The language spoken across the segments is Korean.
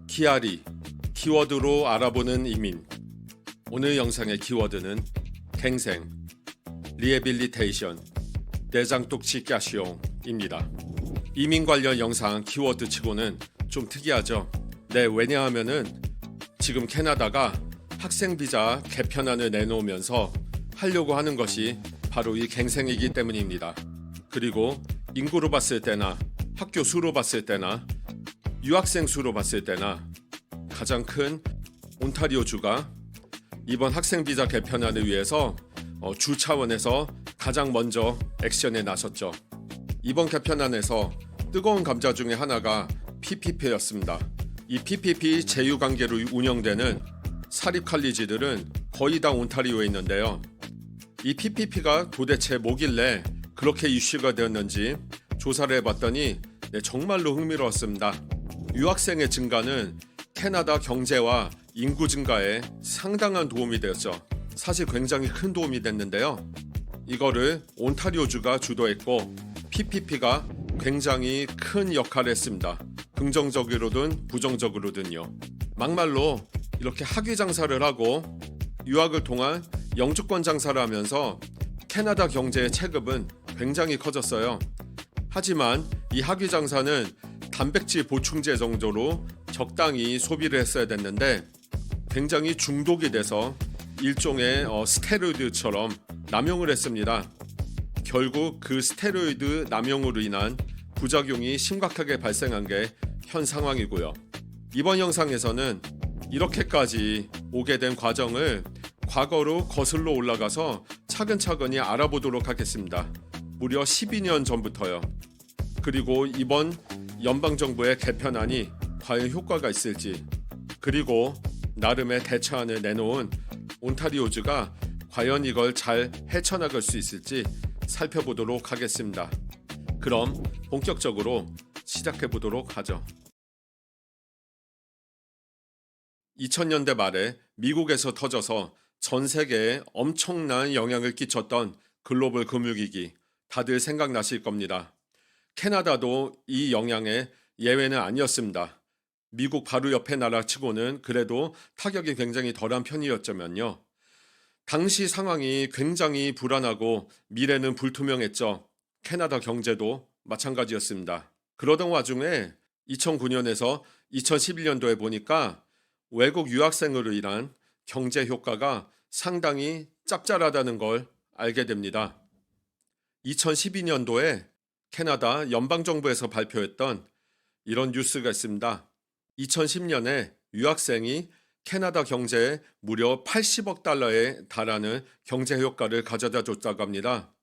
키아리, 키워드로 알아보는 이민. 오늘 영상의 키워드는 갱생, 리해빌리테이션, 대장독치가시옹입니다. 이민 관련 영상 키워드 치고는 좀 특이하죠. 네, 왜냐하면은 지금 캐나다가 학생 비자 개편안을 내놓으면서 하려고 하는 것이 바로 이 갱생이기 때문입니다. 그리고 인구로 봤을 때나 학교 수로 봤을 때나 유학생 수로 봤을 때나 가장 큰 온타리오주가 이번 학생 비자 개편안을 위해서 주 차원에서 가장 먼저 액션에 나섰죠. 이번 개편안에서 뜨거운 감자 중에 하나가 PPP였습니다. 이 PPP 제휴관계로 운영되는 사립칼리지들은 거의 다 온타리오에 있는데요. 이 PPP가 도대체 뭐길래 그렇게 이슈가 되었는지 조사를 해봤더니 정말로 흥미로웠습니다. 유학생의 증가는 캐나다 경제와 인구 증가에 상당한 도움이 되었죠. 사실 굉장히 큰 도움이 됐는데요. 이거를 온타리오주가 주도했고 PPP가 굉장히 큰 역할을 했습니다. 긍정적으로든 부정적으로든요. 막말로 이렇게 학위 장사를 하고 유학을 통한 영주권 장사를 하면서 캐나다 경제의 체급은 굉장히 커졌어요. 하지만 이 학위 장사는 단백질 보충제 정도로 적당히 소비를 했어야 됐는데 굉장히 중독이 돼서 일종의 스테로이드처럼 남용을 했습니다. 결국 그 스테로이드 남용으로 인한 부작용이 심각하게 발생한 게 현 상황이고요. 이번 영상에서는 이렇게까지 오게 된 과정을 과거로 거슬러 올라가서 차근차근히 알아보도록 하겠습니다. 무려 12년 전부터요. 그리고 이번 연방정부의 개편안이 과연 효과가 있을지, 그리고 나름의 대처안을 내놓은 온타리오주가 과연 이걸 잘 헤쳐나갈 수 있을지 살펴보도록 하겠습니다. 그럼 본격적으로 시작해보도록 하죠. 2000년대 말에 미국에서 터져서 전 세계에 엄청난 영향을 끼쳤던 글로벌 금융위기, 다들 생각나실 겁니다. 캐나다도 이 영향의 예외는 아니었습니다. 미국 바로 옆에 나라 치고는 그래도 타격이 굉장히 덜한 편이었지만요. 당시 상황이 굉장히 불안하고 미래는 불투명했죠. 캐나다 경제도 마찬가지였습니다. 그러던 와중에 2009년에서 2011년도에 보니까 외국 유학생으로 인한 경제 효과가 상당히 짭짤하다는 걸 알게 됩니다. 2012년도에 캐나다 연방정부에서 발표했던 이런 뉴스가 있습니다. 2010년에 유학생이 캐나다 경제에 무려 80억 달러에 달하는 경제 효과를 가져다 줬다고 합니다.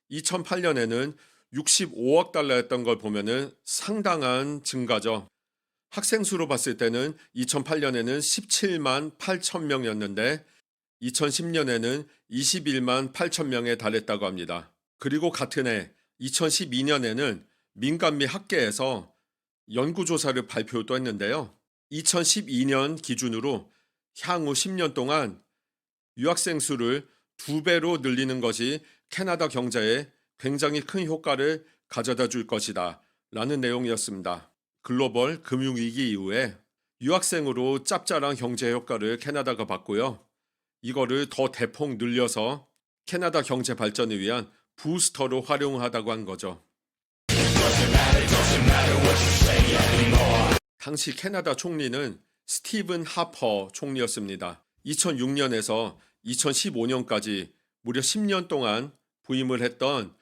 2008년에는 65억 달러였던 걸 보면은 상당한 증가죠. 학생 수로 봤을 때는 2008년에는 17만 8천 명이었는데 2010년에는 21만 8천 명에 달했다고 합니다. 그리고 같은 해 2012년에는 민간 및 학계에서 연구조사를 발표도 했는데요. 2012년 기준으로 향후 10년 동안 유학생 수를 2배로 늘리는 것이 캐나다 경제에 굉장히 큰 효과를 가져다 줄 것이다 라는 내용이었습니다. 글로벌 금융위기 이후에 유학생으로 짭짤한 경제 효과를 캐나다가 봤고요. 이거를 더 대폭 늘려서 캐나다 경제 발전을 위한 부스터로 활용하다고 한 거죠. 당시 캐나다 총리는 스티븐 하퍼 총리였습니다. 2006년에서 2015년까지 무려 10년 동안 부임을 했던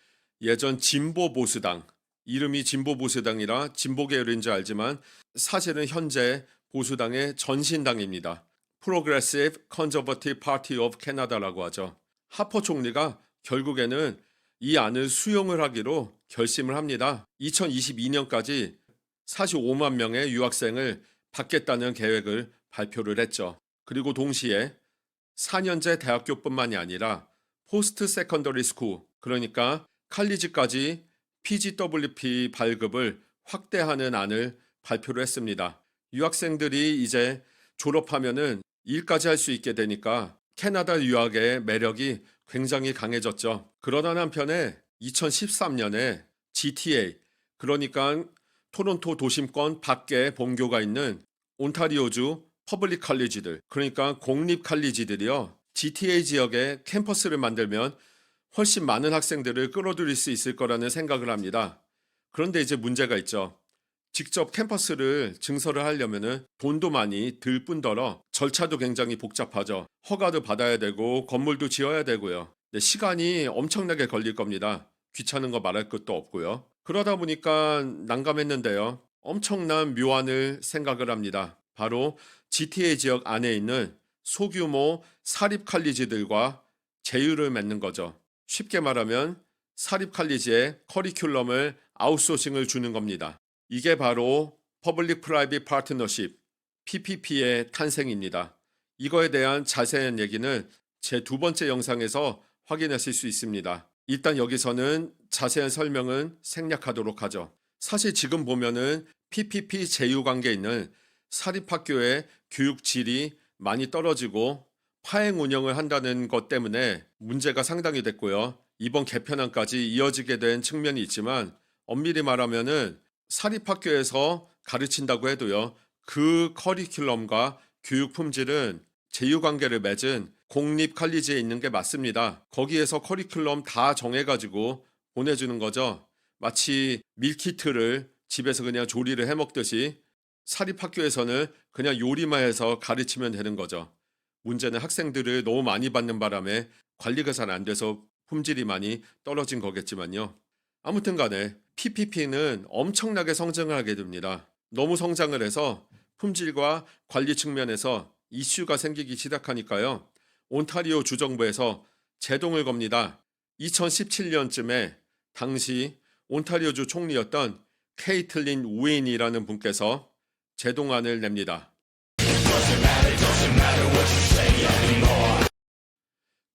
예전 진보보수당, 이름이 진보보수당이라 진보계열인 줄 알지만 사실은 현재 보수당의 전신당입니다. Progressive Conservative Party of Canada라고 하죠. 하퍼 총리가 결국에는 이 안을 수용을 하기로 결심을 합니다. 2022년까지 45만 명의 유학생을 받겠다는 계획을 발표를 했죠. 그리고 동시에 4년제 대학교뿐만이 아니라 포스트 세컨더리 스쿨, 그러니까 칼리지까지 PGWP 발급을 확대하는 안을 발표를 했습니다. 유학생들이 이제 졸업하면은 일까지 할 수 있게 되니까 캐나다 유학의 매력이 굉장히 강해졌죠. 그러던 한편에 2013년에 GTA, 그러니까 토론토 도심권 밖에 본교가 있는 온타리오주 퍼블릭 칼리지들, 그러니까 공립 칼리지들이요. GTA 지역에 캠퍼스를 만들면 훨씬 많은 학생들을 끌어들일 수 있을 거라는 생각을 합니다. 그런데 이제 문제가 있죠. 직접 캠퍼스를 증설을 하려면은 돈도 많이 들 뿐더러 절차도 굉장히 복잡하죠. 허가도 받아야 되고 건물도 지어야 되고요. 네, 시간이 엄청나게 걸릴 겁니다. 귀찮은 거 말할 것도 없고요. 그러다 보니까 난감했는데요. 엄청난 묘안을 생각을 합니다. 바로 GTA 지역 안에 있는 소규모 사립 칼리지들과 제휴를 맺는 거죠. 쉽게 말하면 사립 칼리지의 커리큘럼을 아웃소싱을 주는 겁니다. 이게 바로 퍼블릭 프라이빗 파트너십 PPP의 탄생입니다. 이거에 대한 자세한 얘기는 제 두 번째 영상에서 확인하실 수 있습니다. 일단 여기서는 자세한 설명은 생략하도록 하죠. 사실 지금 보면은 PPP 제휴 관계에 있는 사립학교의 교육 질이 많이 떨어지고 파행 운영을 한다는 것 때문에 문제가 상당히 됐고요. 이번 개편안까지 이어지게 된 측면이 있지만 엄밀히 말하면은 사립학교에서 가르친다고 해도요. 그 커리큘럼과 교육 품질은 제휴관계를 맺은 공립 칼리지에 있는 게 맞습니다. 거기에서 커리큘럼 다 정해가지고 보내주는 거죠. 마치 밀키트를 집에서 그냥 조리를 해 먹듯이 사립학교에서는 그냥 요리만 해서 가르치면 되는 거죠. 문제는 학생들을 너무 많이 받는 바람에 관리가 잘 안 돼서 품질이 많이 떨어진 거겠지만요. 아무튼 간에 PPP는 엄청나게 성장을 하게 됩니다. 너무 성장을 해서 품질과 관리 측면에서 이슈가 생기기 시작하니까요. 온타리오 주정부에서 제동을 겁니다. 2017년쯤에 당시 온타리오주 총리였던 케이틀린 우인이라는 분께서 제동안을 냅니다.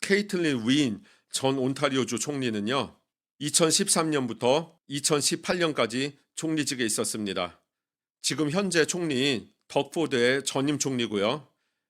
케이틀린 우인 전 온타리오주 총리는요. 2013년부터 2018년까지 총리직에 있었습니다. 지금 현재 총리인 덕포드의 전임 총리고요.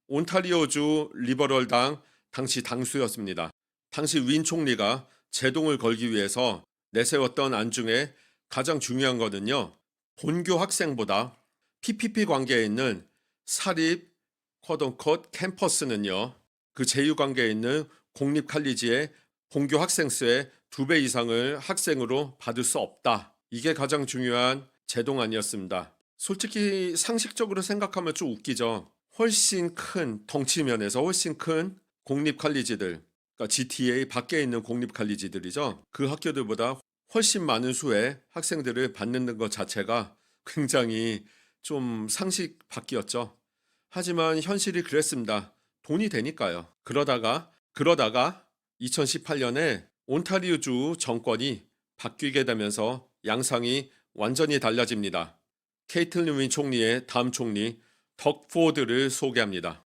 온타리오주 리버럴당 당시 당수였습니다. 당시 윈 총리가 제동을 걸기 위해서 내세웠던 안 중에 가장 중요한 거는요. 본교 학생보다 PPP 관계에 있는 사립 쿼던컷 캠퍼스는요. 그 제휴 관계에 있는 공립 칼리지의 본교 학생 수의 2배 이상을 학생으로 받을 수 없다. 이게 가장 중요한 제동안이었습니다. 솔직히 상식적으로 생각하면 좀 웃기죠. 훨씬 큰 덩치면에서 훨씬 큰 공립 칼리지들, 그러니까 GTA 밖에 있는 공립 칼리지들이죠. 그 학교들보다 훨씬 많은 수의 학생들을 받는 것 자체가 굉장히 좀 상식 밖이었죠. 하지만 현실이 그랬습니다. 돈이 되니까요. 그러다가 2018년에 온타리오주 정권이 바뀌게 되면서 양상이 완전히 달라집니다. 케이틀린 윈 총리의 다음 총리 덕 포드를 소개합니다.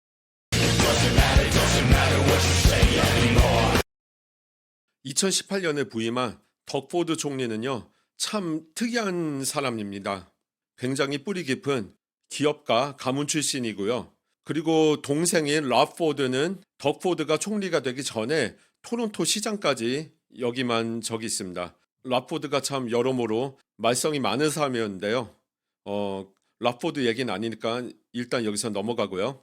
2018년에 부임한 덕 포드 총리는요, 참 특이한 사람입니다. 굉장히 뿌리 깊은 기업가 가문 출신이고요. 그리고 동생인 랍 포드는 덕 포드가 총리가 되기 전에 토론토 시장까지 여기만 적이 있습니다. 랍 포드가 참 여러모로 말썽이 많은 사람이었는데요. 랍 포드 얘기는 아니니까 일단 여기서 넘어가고요.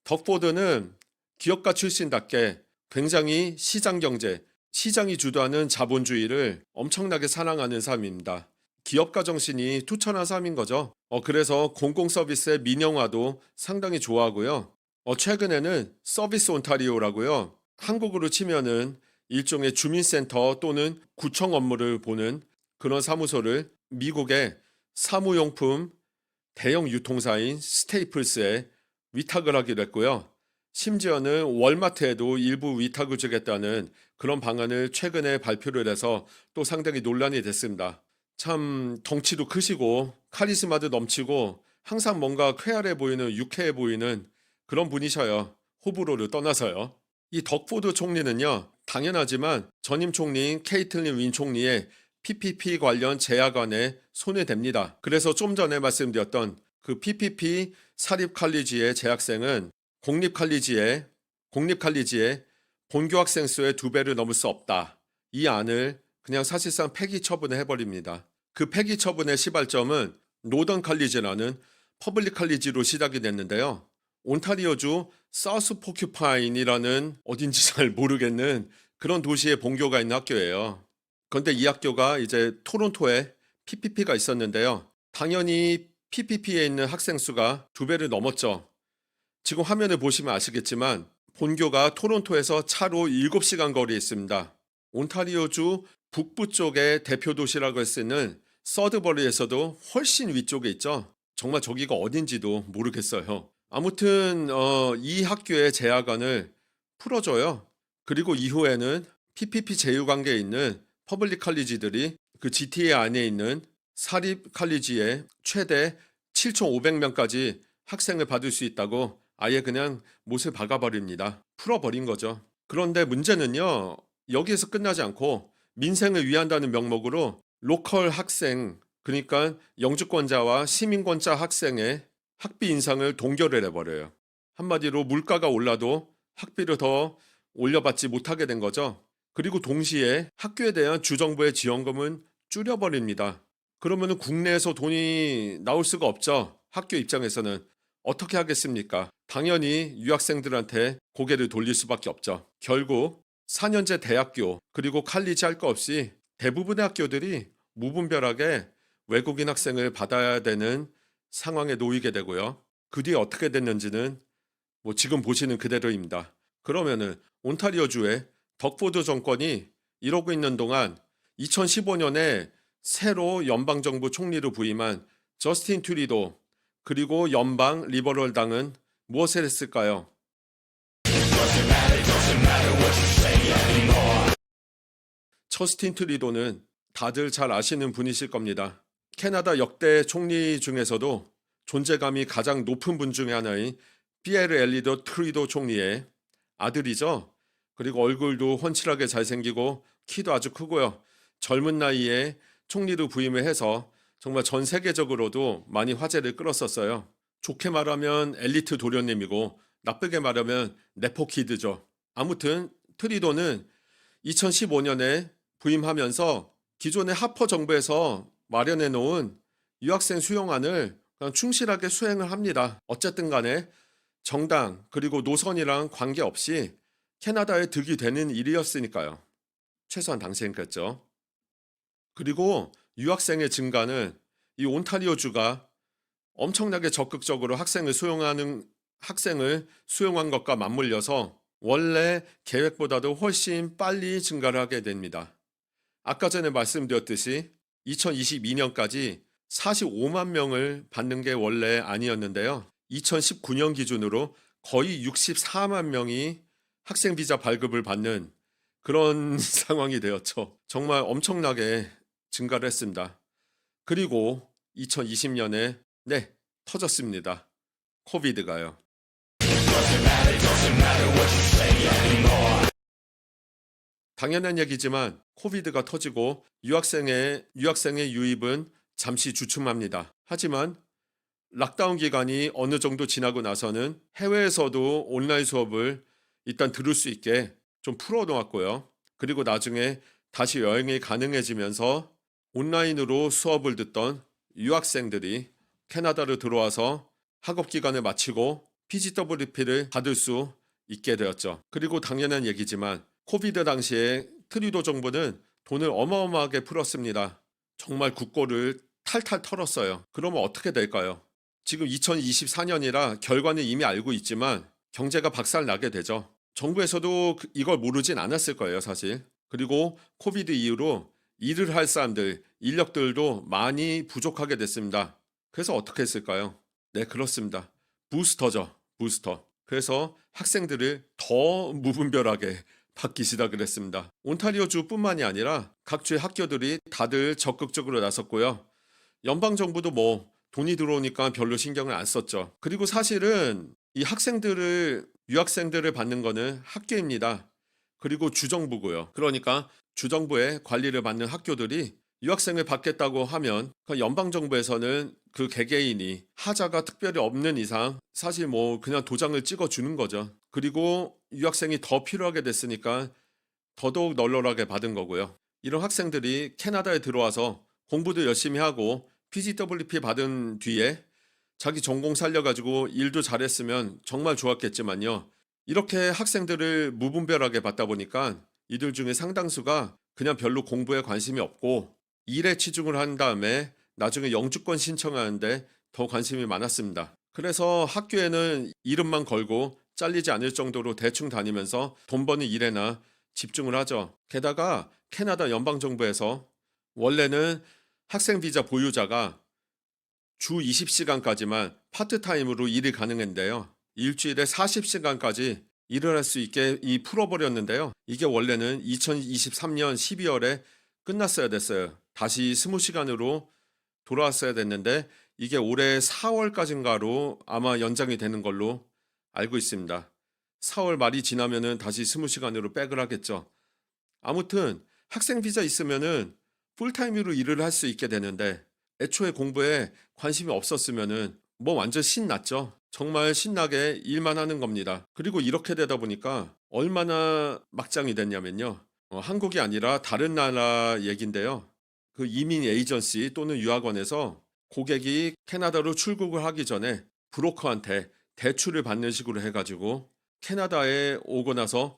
덕 포드는 기업가 출신답게 굉장히 시장 경제, 시장이 주도하는 자본주의를 엄청나게 사랑하는 사람입니다. 기업가 정신이 투철한 사람인 거죠. 그래서 공공 서비스의 민영화도 상당히 좋아하고요. 최근에는 서비스 온타리오라고요. 한국으로 치면은 일종의 주민센터 또는 구청 업무를 보는 그런 사무소를 미국의 사무용품 대형 유통사인 스테이플스에 위탁을 하기로 했고요. 심지어는 월마트에도 일부 위탁을 주겠다는 그런 방안을 최근에 발표를 해서 또 상당히 논란이 됐습니다. 참 덩치도 크시고 카리스마도 넘치고 항상 뭔가 쾌활해 보이는 유쾌해 보이는 그런 분이셔요. 호불호를 떠나서요. 이 덕포드 총리는요. 당연하지만 전임 총리인 케이틀린 윈 총리의 PPP 관련 제약안에 손을 댑니다. 그래서 좀 전에 말씀드렸던 그 PPP 사립 칼리지의 재학생은 공립 칼리지의 본교 학생 수의 2배를 넘을 수 없다. 이 안을 그냥 사실상 폐기 처분을 해버립니다. 그 폐기 처분의 시발점은 노던 칼리지라는 퍼블릭 칼리지로 시작이 됐는데요. 온타리오주 사우스 포큐파인이라는 어딘지 잘 모르겠는 그런 도시에 본교가 있는 학교예요. 그런데 이 학교가 이제 토론토에 PPP가 있었는데요. 당연히 PPP에 있는 학생 수가 2배를 넘었죠. 지금 화면을 보시면 아시겠지만 본교가 토론토에서 차로 7시간 거리에 있습니다. 온타리오주 북부 쪽의 대표 도시라고 할 수 있는 서드버리에서도 훨씬 위쪽에 있죠. 정말 저기가 어딘지도 모르겠어요. 아무튼 이 학교의 재학안을 풀어줘요. 그리고 이후에는 PPP 제휴관계에 있는 퍼블릭 칼리지들이 그 GTA 안에 있는 사립 칼리지에 최대 7,500명까지 학생을 받을 수 있다고 아예 그냥 못을 박아버립니다. 풀어버린 거죠. 그런데 문제는요, 여기에서 끝나지 않고 민생을 위한다는 명목으로 로컬 학생, 그러니까 영주권자와 시민권자 학생의 학비 인상을 동결을 해버려요. 한마디로 물가가 올라도 학비를 더 올려받지 못하게 된 거죠. 그리고 동시에 학교에 대한 주정부의 지원금은 줄여버립니다. 그러면 국내에서 돈이 나올 수가 없죠. 학교 입장에서는. 어떻게 하겠습니까? 당연히 유학생들한테 고개를 돌릴 수밖에 없죠. 결국 4년제 대학교 그리고 칼리지 할 거 없이 대부분의 학교들이 무분별하게 외국인 학생을 받아야 되는 상황에 놓이게 되고요. 그 뒤에 어떻게 됐는지는 뭐 지금 보시는 그대로입니다. 그러면은 온타리오주의 덕포드 정권이 이러고 있는 동안 2015년에 새로 연방정부 총리로 부임한 저스틴 트루도 그리고 연방 리버럴당은 무엇을 했을까요? 저스틴 트루도는 다들 잘 아시는 분이실 겁니다. 캐나다 역대 총리 중에서도 존재감이 가장 높은 분 중에 하나인 피에르 엘리더 트루도 총리의 아들이죠. 그리고 얼굴도 훤칠하게 잘생기고 키도 아주 크고요. 젊은 나이에 총리로 부임을 해서 정말 전 세계적으로도 많이 화제를 끌었었어요. 좋게 말하면 엘리트 도련님이고 나쁘게 말하면 네포키드죠. 아무튼 트루도는 2015년에 부임하면서 기존의 하퍼 정부에서 마련해 놓은 유학생 수용안을 그냥 충실하게 수행을 합니다. 어쨌든 간에 정당 그리고 노선이랑 관계없이 캐나다에 득이 되는 일이었으니까요. 최소한 당시엔 그랬죠. 그리고 유학생의 증가는 이 온타리오주가 엄청나게 적극적으로 학생을 수용한 것과 맞물려서 원래 계획보다도 훨씬 빨리 증가를 하게 됩니다. 아까 전에 말씀드렸듯이 2022년까지 45만 명을 받는 게 원래 아니었는데요. 2019년 기준으로 거의 64만 명이 학생 비자 발급을 받는 그런 상황이 되었죠. 정말 엄청나게 증가를 했습니다. 그리고 2020년에 터졌습니다. 코비드가요. 당연한 얘기지만 코비드가 터지고 유학생의 유입은 잠시 주춤합니다. 하지만 락다운 기간이 어느 정도 지나고 나서는 해외에서도 온라인 수업을 일단 들을 수 있게 좀 풀어놓았고요. 그리고 나중에 다시 여행이 가능해지면서 온라인으로 수업을 듣던 유학생들이 캐나다로 들어와서 학업 기간을 마치고 PGWP를 받을 수 있게 되었죠. 그리고 당연한 얘기지만 코비드 당시에 트루도 정부는 돈을 어마어마하게 풀었습니다. 정말 국고를 탈탈 털었어요. 그러면 어떻게 될까요? 지금 2024년이라 결과는 이미 알고 있지만 경제가 박살나게 되죠. 정부에서도 이걸 모르진 않았을 거예요, 사실. 그리고 코비드 이후로 일을 할 사람들, 인력들도 많이 부족하게 됐습니다. 그래서 어떻게 했을까요? 네, 그렇습니다. 부스터죠, 부스터. 그래서 학생들을 더 무분별하게 받기 시작을 했습니다. 온타리오주뿐만이 아니라 각 주의 학교들이 다들 적극적으로 나섰고요. 연방정부도 뭐 돈이 들어오니까 별로 신경을 안 썼죠. 그리고 사실은 이 유학생들을 받는 거는 학교입니다. 그리고 주정부고요. 그러니까 주정부의 관리를 받는 학교들이 유학생을 받겠다고 하면 그 연방정부에서는 그 개개인이 하자가 특별히 없는 이상 사실 뭐 그냥 도장을 찍어 주는 거죠. 그리고 유학생이 더 필요하게 됐으니까 더더욱 널널하게 받은 거고요. 이런 학생들이 캐나다에 들어와서 공부도 열심히 하고 PGWP 받은 뒤에 자기 전공 살려가지고 일도 잘했으면 정말 좋았겠지만요. 이렇게 학생들을 무분별하게 받다 보니까 이들 중에 상당수가 그냥 별로 공부에 관심이 없고 일에 치중을 한 다음에 나중에 영주권 신청하는데 더 관심이 많았습니다. 그래서 학교에는 이름만 걸고 잘리지 않을 정도로 대충 다니면서 돈 버는 일에나 집중을 하죠. 게다가 캐나다 연방정부에서 원래는 학생 비자 보유자가 주 20시간까지만 파트타임으로 일이 가능한데요. 일주일에 40시간까지 일을 할 수 있게 풀어버렸는데요. 이게 원래는 2023년 12월에 끝났어야 됐어요. 다시 20시간으로 돌아왔어야 됐는데 이게 올해 4월까지인가로 아마 연장이 되는 걸로 알고 있습니다. 4월 말이 지나면은 다시 20시간으로 백을 하겠죠. 아무튼 학생 비자 있으면은 풀타임으로 일을 할 수 있게 되는데 애초에 공부에 관심이 없었으면은 뭐 완전 신났죠. 정말 신나게 일만 하는 겁니다. 그리고 이렇게 되다 보니까 얼마나 막장이 됐냐면요. 한국이 아니라 다른 나라 얘긴데요. 그 이민 에이전시 또는 유학원에서 고객이 캐나다로 출국을 하기 전에 브로커한테 대출을 받는 식으로 해가지고 캐나다에 오고 나서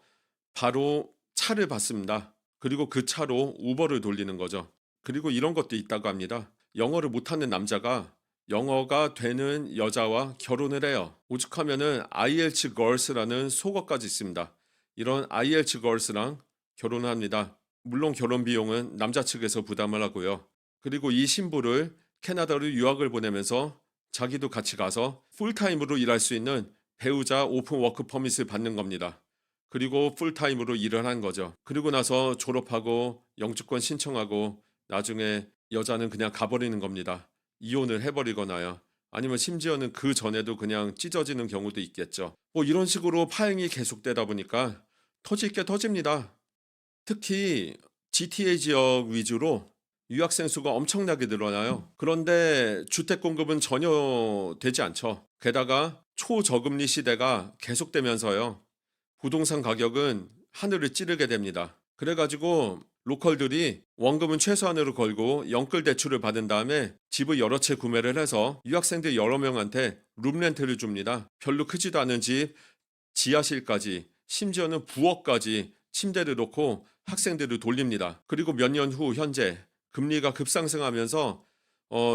바로 차를 받습니다. 그리고 그 차로 우버를 돌리는 거죠. 그리고 이런 것도 있다고 합니다. 영어를 못하는 남자가 영어가 되는 여자와 결혼을 해요. 오죽하면은 IELTS Girls라는 속어까지 있습니다. 이런 IELTS Girls랑 결혼을 합니다. 물론 결혼 비용은 남자 측에서 부담을 하고요. 그리고 이 신부를 캐나다로 유학을 보내면서 자기도 같이 가서 풀타임으로 일할 수 있는 배우자 오픈 워크 퍼밋을 받는 겁니다. 그리고 풀타임으로 일을 한 거죠. 그리고 나서 졸업하고 영주권 신청하고 나중에 여자는 그냥 가버리는 겁니다. 이혼을 해버리거나요. 아니면 심지어는 그 전에도 그냥 찢어지는 경우도 있겠죠. 뭐 이런 식으로 파행이 계속되다 보니까 터질 게 터집니다. 특히 GTA 지역 위주로 유학생 수가 엄청나게 늘어나요. 그런데 주택 공급은 전혀 되지 않죠. 게다가 초저금리 시대가 계속되면서요. 부동산 가격은 하늘을 찌르게 됩니다. 그래가지고 로컬들이 원금은 최소한으로 걸고 영끌 대출을 받은 다음에 집을 여러 채 구매를 해서 유학생들 여러 명한테 룸렌트를 줍니다. 별로 크지도 않은 집, 지하실까지, 심지어는 부엌까지 침대를 놓고 학생들을 돌립니다. 그리고 몇 년 후 현재 금리가 급상승하면서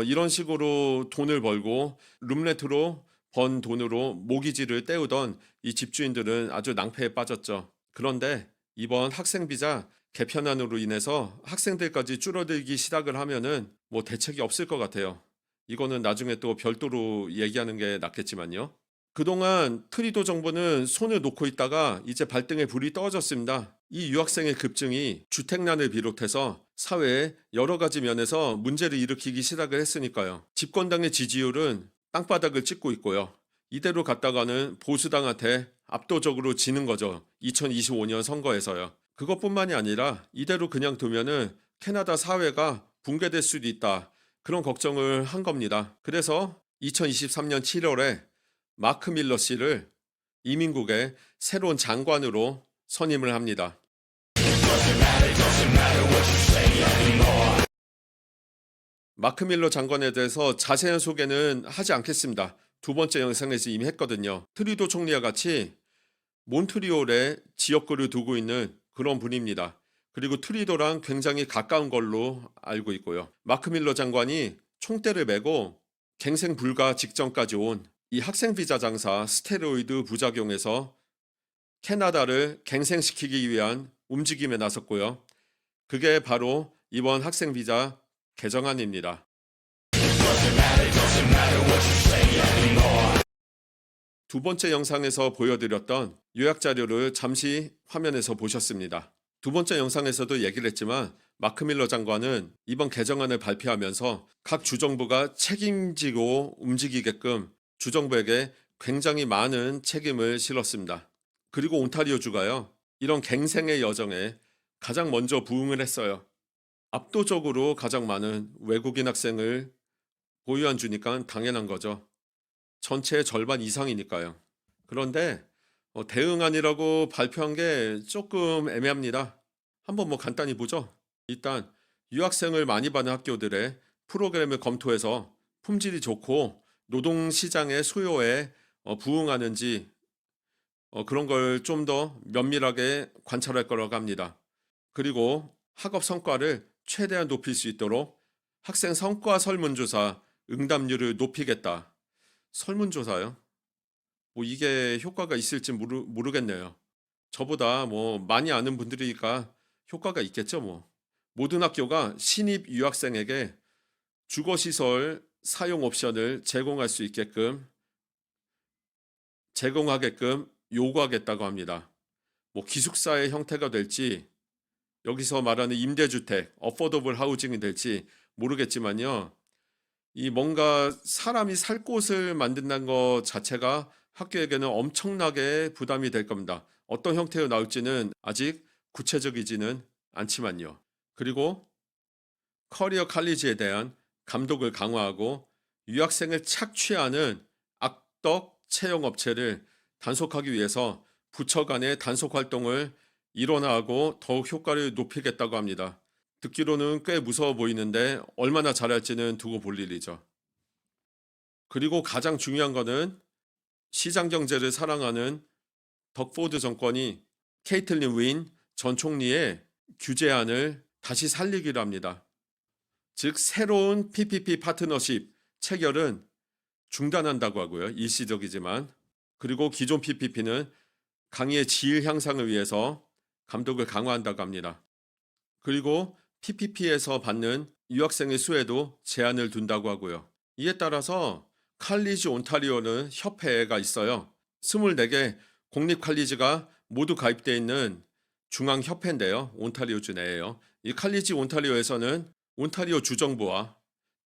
이런 식으로 돈을 벌고 룸렌트로 번 돈으로 모기지를 때우던 이 집주인들은 아주 낭패에 빠졌죠. 그런데 이번 학생 비자 개편안으로 인해서 학생들까지 줄어들기 시작을 하면은 뭐 대책이 없을 것 같아요. 이거는 나중에 또 별도로 얘기하는 게 낫겠지만요. 그동안 트리도 정부는 손을 놓고 있다가 이제 발등에 불이 떠졌습니다. 이 유학생의 급증이 주택난을 비롯해서 사회에 여러 가지 면에서 문제를 일으키기 시작을 했으니까요. 집권당의 지지율은 땅바닥을 찍고 있고요. 이대로 갔다가는 보수당한테 압도적으로 지는 거죠. 2025년 선거에서요. 그것뿐만이 아니라 이대로 그냥 두면은 캐나다 사회가 붕괴될 수도 있다. 그런 걱정을 한 겁니다. 그래서 2023년 7월에 마크 밀러 씨를 이민국의 새로운 장관으로 선임을 합니다. 마크 밀러 장관에 대해서 자세한 소개는 하지 않겠습니다. 두 번째 영상에서 이미 했거든요. 트리도 총리와 같이 몬트리올에 지역구를 두고 있는 그런 분입니다. 그리고 트리도랑 굉장히 가까운 걸로 알고 있고요. 마크 밀러 장관이 총대를 메고 갱생 불가 직전까지 온 이 학생 비자 장사 스테로이드 부작용에서 캐나다를 갱생시키기 위한 움직임에 나섰고요. 그게 바로 이번 학생 비자 개정안입니다. 두 번째 영상에서 보여드렸던 요약 자료를 잠시 화면에서 보셨습니다. 두 번째 영상에서도 얘기를 했지만 마크 밀러 장관은 이번 개정안을 발표하면서 각 주정부가 책임지고 움직이게끔 주정부에게 굉장히 많은 책임을 실었습니다. 그리고 온타리오주가요. 이런 갱생의 여정에 가장 먼저 부응을 했어요. 압도적으로 가장 많은 외국인 학생을 보유한 주니까 당연한 거죠. 전체의 절반 이상이니까요. 그런데 대응안이라고 발표한 게 조금 애매합니다. 한번 뭐 간단히 보죠. 일단 유학생을 많이 받는 학교들의 프로그램을 검토해서 품질이 좋고 노동 시장의 수요에 부응하는지 그런 걸 좀 더 면밀하게 관찰할 거라고 합니다. 그리고 학업 성과를 최대한 높일 수 있도록 학생 성과 설문조사 응답률을 높이겠다. 설문조사요? 뭐 이게 효과가 있을지 모르겠네요. 저보다 뭐 많이 아는 분들이니까 효과가 있겠죠, 뭐. 모든 학교가 신입 유학생에게 주거시설 사용 옵션을 제공하게끔 요구하겠다고 합니다. 뭐 기숙사의 형태가 될지 여기서 말하는 임대주택, 어포더블 하우징이 될지 모르겠지만요. 이 뭔가 사람이 살 곳을 만든다는 것 자체가 학교에게는 엄청나게 부담이 될 겁니다. 어떤 형태로 나올지는 아직 구체적이지는 않지만요. 그리고 커리어 칼리지에 대한 감독을 강화하고 유학생을 착취하는 악덕 채용 업체를 단속하기 위해서 부처 간의 단속 활동을 일원화하고 더욱 효과를 높이겠다고 합니다. 듣기로는 꽤 무서워 보이는데 얼마나 잘할지는 두고 볼 일이죠. 그리고 가장 중요한 거는 시장 경제를 사랑하는 덕포드 정권이 케이틀린 윈 전 총리의 규제안을 다시 살리기로 합니다. 즉 새로운 PPP 파트너십 체결은 중단한다고 하고요. 일시적이지만. 그리고 기존 PPP는 강의의 질 향상을 위해서 감독을 강화한다고 합니다. 그리고 PPP에서 받는 유학생의 수에도 제한을 둔다고 하고요. 이에 따라서 칼리지 온타리오는 협회가 있어요. 24개 공립 칼리지가 모두 가입되어 있는 중앙협회인데요. 온타리오주 내에요. 이 칼리지 온타리오에서는 온타리오 주정부와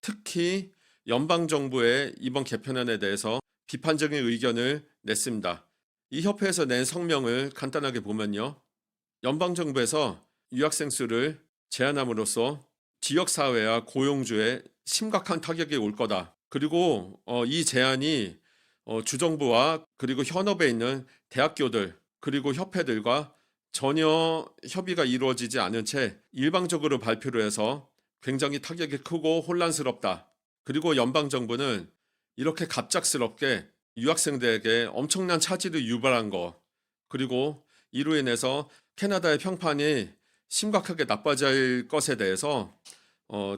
특히 연방정부의 이번 개편안에 대해서 비판적인 의견을 냈습니다. 이 협회에서 낸 성명을 간단하게 보면요. 연방정부에서 유학생 수를 제한함으로써 지역사회와 고용주에 심각한 타격이 올 거다. 그리고 이 제한이 주정부와 그리고 현업에 있는 대학교들 그리고 협회들과 전혀 협의가 이루어지지 않은 채 일방적으로 발표를 해서 굉장히 타격이 크고 혼란스럽다. 그리고 연방정부는 이렇게 갑작스럽게 유학생들에게 엄청난 차질을 유발한 거 그리고 이로 인해서 캐나다의 평판이 심각하게 나빠질 것에 대해서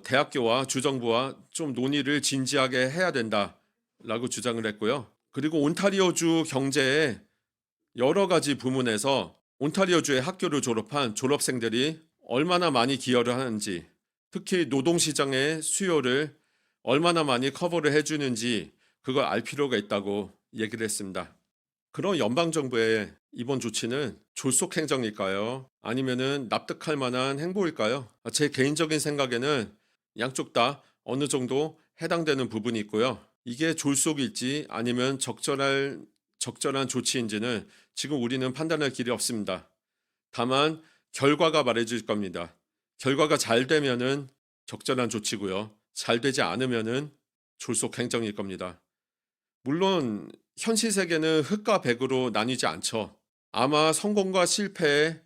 대학교와 주정부와 좀 논의를 진지하게 해야 된다라고 주장을 했고요. 그리고 온타리오주 경제의 여러 가지 부문에서 온타리오주의 학교를 졸업한 졸업생들이 얼마나 많이 기여를 하는지 특히 노동시장의 수요를 얼마나 많이 커버를 해주는지 그걸 알 필요가 있다고 얘기를 했습니다. 그런 연방정부의 이번 조치는 졸속 행정일까요? 아니면은 납득할 만한 행보일까요? 제 개인적인 생각에는 양쪽 다 어느 정도 해당되는 부분이 있고요. 이게 졸속일지 아니면 적절한 조치인지는 지금 우리는 판단할 길이 없습니다. 다만 결과가 말해줄 겁니다. 결과가 잘 되면은 적절한 조치고요. 잘 되지 않으면은 졸속 행정일 겁니다. 물론 현실 세계는 흑과 백으로 나뉘지 않죠. 아마 성공과 실패의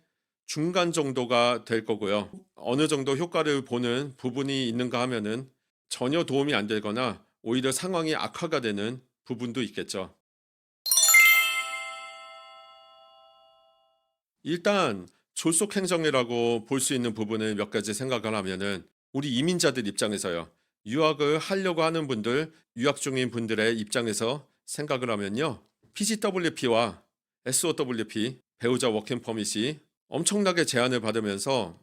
중간 정도가 될 거고요. 어느 정도 효과를 보는 부분이 있는가 하면은 전혀 도움이 안 되거나 오히려 상황이 악화가 되는 부분도 있겠죠. 일단 졸속 행정이라고 볼 수 있는 부분을 몇 가지 생각을 하면은 우리 이민자들 입장에서요. 유학을 하려고 하는 분들, 유학 중인 분들의 입장에서 생각을 하면요. PGWP와 SOWP, 배우자 워킹 퍼밋이 엄청나게 제한을 받으면서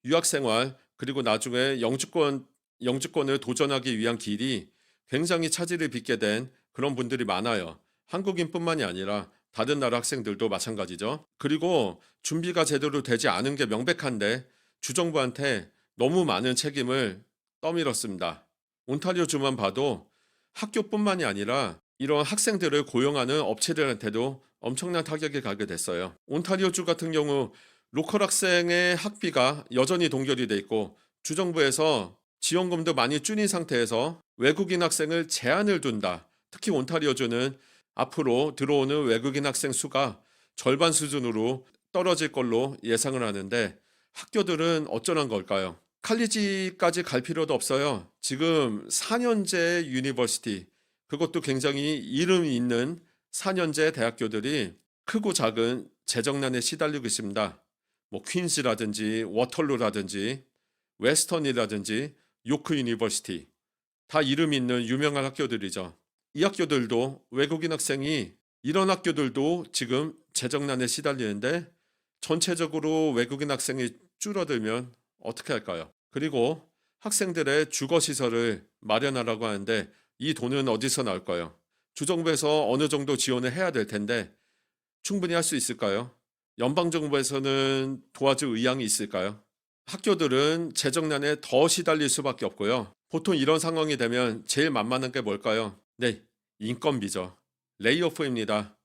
유학 생활 그리고 나중에 영주권을 도전하기 위한 길이 굉장히 차질을 빚게 된 그런 분들이 많아요. 한국인뿐만이 아니라 다른 나라 학생들도 마찬가지죠. 그리고 준비가 제대로 되지 않은 게 명백한데 주정부한테 너무 많은 책임을 떠밀었습니다. 온타리오주만 봐도 학교뿐만이 아니라 이런 학생들을 고용하는 업체들한테도 엄청난 타격이 가게 됐어요. 온타리오주 같은 경우 로컬 학생의 학비가 여전히 동결이 돼 있고 주정부에서 지원금도 많이 줄인 상태에서 외국인 학생을 제한을 둔다. 특히 온타리오주는 앞으로 들어오는 외국인 학생 수가 절반 수준으로 떨어질 걸로 예상을 하는데 학교들은 어쩌란 걸까요? 칼리지까지 갈 필요도 없어요. 지금 4년제 유니버시티 그것도 굉장히 이름 있는 4년제 대학교들이 크고 작은 재정난에 시달리고 있습니다. 뭐 퀸즈라든지 워털루라든지 웨스턴이라든지 요크 유니버시티, 다 이름 있는 유명한 학교들이죠. 이 학교들도 외국인 학생이, 이런 학교들도 지금 재정난에 시달리는데 전체적으로 외국인 학생이 줄어들면 어떻게 할까요? 그리고 학생들의 주거 시설을 마련하라고 하는데 이 돈은 어디서 나올까요? 주정부에서 어느 정도 지원을 해야 될 텐데 충분히 할 수 있을까요? 연방정부에서는 도와줄 의향이 있을까요? 학교들은 재정난에 더 시달릴 수밖에 없고요. 보통 이런 상황이 되면 제일 만만한 게 뭘까요? 네, 인건비죠. 레이오프입니다.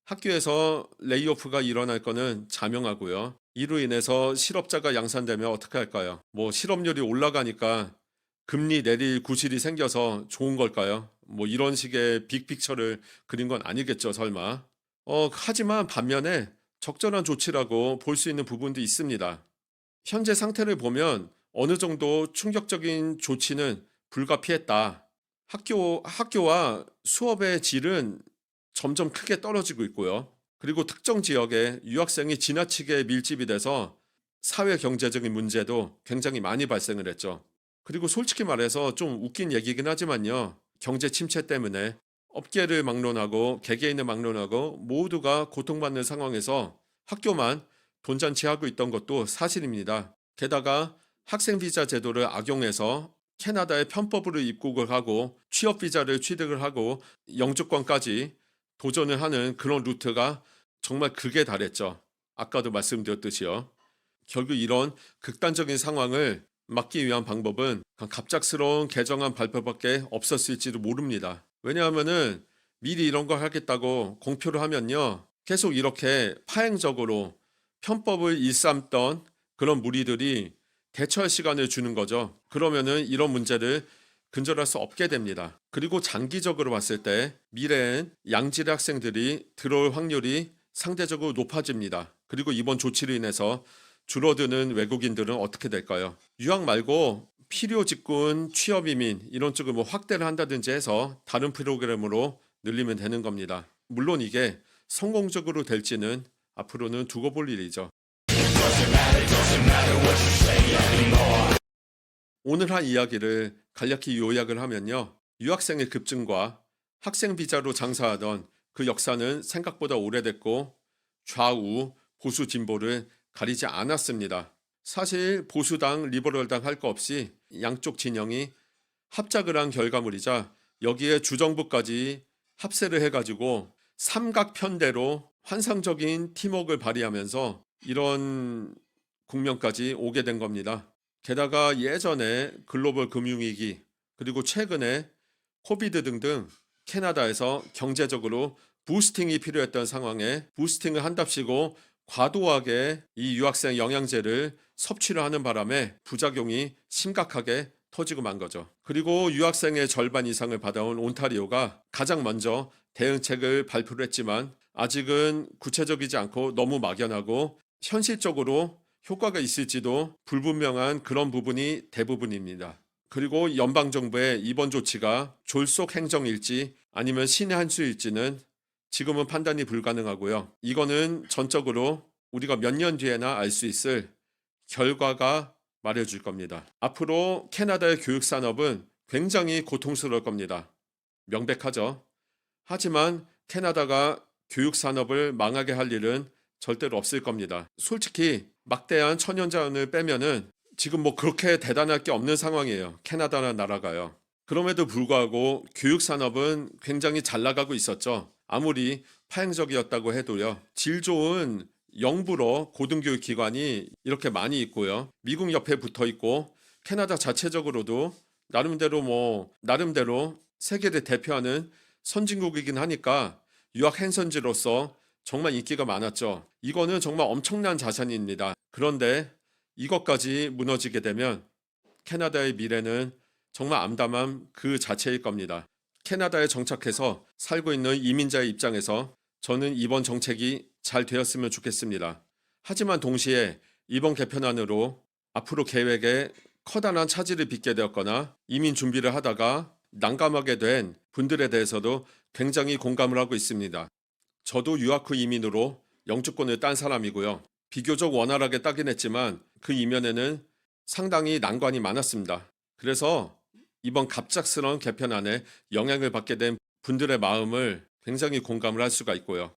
학교에서 레이오프가 일어날 거는 자명하고요. 이로 인해서 실업자가 양산되면 어떻게 할까요? 뭐 실업률이 올라가니까 금리 내릴 구실이 생겨서 좋은 걸까요? 뭐 이런 식의 빅픽처를 그린 건 아니겠죠, 설마. 하지만 반면에 적절한 조치라고 볼 수 있는 부분도 있습니다. 현재 상태를 보면 어느 정도 충격적인 조치는 불가피했다. 학교와 수업의 질은 점점 크게 떨어지고 있고요. 그리고 특정 지역에 유학생이 지나치게 밀집이 돼서 사회 경제적인 문제도 굉장히 많이 발생을 했죠. 그리고 솔직히 말해서 좀 웃긴 얘기긴 하지만요. 경제 침체 때문에 업계를 막론하고 개개인을 막론하고 모두가 고통받는 상황에서 학교만 돈잔치하고 있던 것도 사실입니다. 게다가 학생 비자 제도를 악용해서 캐나다에 편법으로 입국을 하고 취업 비자를 취득을 하고 영주권까지 도전을 하는 그런 루트가 정말 극에 달했죠. 아까도 말씀드렸듯이요. 결국 이런 극단적인 상황을 막기 위한 방법은 갑작스러운 개정안 발표밖에 없었을지도 모릅니다. 왜냐하면은 미리 이런 걸 하겠다고 공표를 하면요. 계속 이렇게 파행적으로 편법을 일삼던 그런 무리들이 대처할 시간을 주는 거죠. 그러면은 이런 문제를 근절할 수 없게 됩니다. 그리고 장기적으로 봤을 때 미래엔 양질의 학생들이 들어올 확률이 상대적으로 높아집니다. 그리고 이번 조치로 인해서 줄어드는 외국인들은 어떻게 될까요? 유학 말고 필요 직군 취업 이민 이런 쪽을 뭐 확대를 한다든지 해서 다른 프로그램으로 늘리면 되는 겁니다. 물론 이게 성공적으로 될지는 앞으로는 두고 볼 일이죠. 오늘 한 이야기를 간략히 요약을 하면요. 유학생의 급증과 학생 비자로 장사하던 그 역사는 생각보다 오래됐고 좌우, 보수, 진보를 가리지 않았습니다. 사실 보수당, 리버럴당 할 거 없이 양쪽 진영이 합작을 한 결과물이자 여기에 주정부까지 합세를 해가지고 삼각편대로 환상적인 팀워크를 발휘하면서 이런 국면까지 오게 된 겁니다. 게다가 예전에 글로벌 금융위기 그리고 최근에 코비드 등등 캐나다에서 경제적으로 부스팅이 필요했던 상황에 부스팅을 한답시고 과도하게 이 유학생 영양제를 섭취를 하는 바람에 부작용이 심각하게 터지고 만 거죠. 그리고 유학생의 절반 이상을 받아온 온타리오가 가장 먼저 대응책을 발표를 했지만 아직은 구체적이지 않고 너무 막연하고 현실적으로 효과가 있을지도 불분명한 그런 부분이 대부분입니다. 그리고 연방정부의 이번 조치가 졸속 행정일지 아니면 신의 한 수일지는 지금은 판단이 불가능하고요. 이거는 전적으로 우리가 몇 년 뒤에나 알 수 있을 결과가 말해줄 겁니다. 앞으로 캐나다의 교육 산업은 굉장히 고통스러울 겁니다. 명백하죠. 하지만 캐나다가 교육 산업을 망하게 할 일은 절대로 없을 겁니다. 솔직히 막대한 천연자원을 빼면은 지금 뭐 그렇게 대단할 게 없는 상황이에요. 캐나다라는 나라가요. 그럼에도 불구하고 교육 산업은 굉장히 잘 나가고 있었죠. 아무리 파행적이었다고 해도요. 질 좋은 영부러 고등교육 기관이 이렇게 많이 있고요. 미국 옆에 붙어 있고 캐나다 자체적으로도 나름대로 세계를 대표하는 선진국이긴 하니까 유학 행선지로서 정말 인기가 많았죠. 이거는 정말 엄청난 자산입니다. 그런데 이것까지 무너지게 되면 캐나다의 미래는 정말 암담한 그 자체일 겁니다. 캐나다에 정착해서 살고 있는 이민자의 입장에서 저는 이번 정책이 잘 되었으면 좋겠습니다. 하지만 동시에 이번 개편안으로 앞으로 계획에 커다란 차질을 빚게 되었거나 이민 준비를 하다가 난감하게 된 분들에 대해서도 굉장히 공감을 하고 있습니다. 저도 유학 후 이민으로 영주권을 딴 사람이고요. 비교적 원활하게 따긴 했지만 그 이면에는 상당히 난관이 많았습니다. 그래서 이번 갑작스러운 개편안에 영향을 받게 된 분들의 마음을 굉장히 공감을 할 수가 있고요.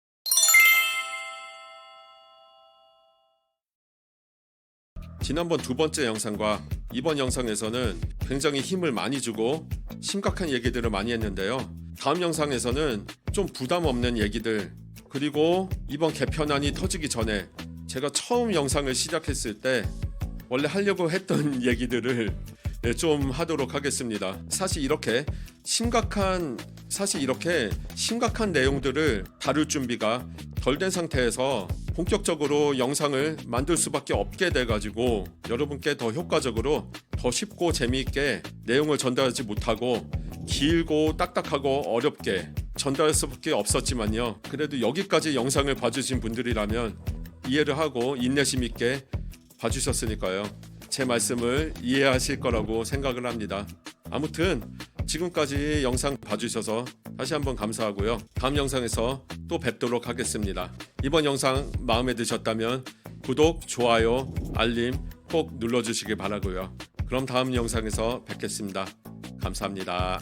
지난번 두 번째 영상과 이번 영상에서는 굉장히 힘을 많이 주고 심각한 얘기들을 많이 했는데요. 다음 영상에서는 좀 부담 없는 얘기들, 그리고 이번 개편안이 터지기 전에 제가 처음 영상을 시작했을 때 원래 하려고 했던 얘기들을 좀 하도록 하겠습니다. 사실 이렇게 심각한 내용들을 다룰 준비가 덜 된 상태에서 본격적으로 영상을 만들 수밖에 없게 돼가지고 여러분께 더 효과적으로 더 쉽고 재미있게 내용을 전달하지 못하고 길고 딱딱하고 어렵게 전달할 수밖에 없었지만요. 그래도 여기까지 영상을 봐주신 분들이라면 이해를 하고 인내심 있게 봐주셨으니까요. 제 말씀을 이해하실 거라고 생각을 합니다. 아무튼 지금까지 영상 봐주셔서 다시 한번 감사하고요. 다음 영상에서 또 뵙도록 하겠습니다. 이번 영상 마음에 드셨다면 구독, 좋아요, 알림 꼭 눌러주시기 바라고요. 그럼 다음 영상에서 뵙겠습니다. 감사합니다.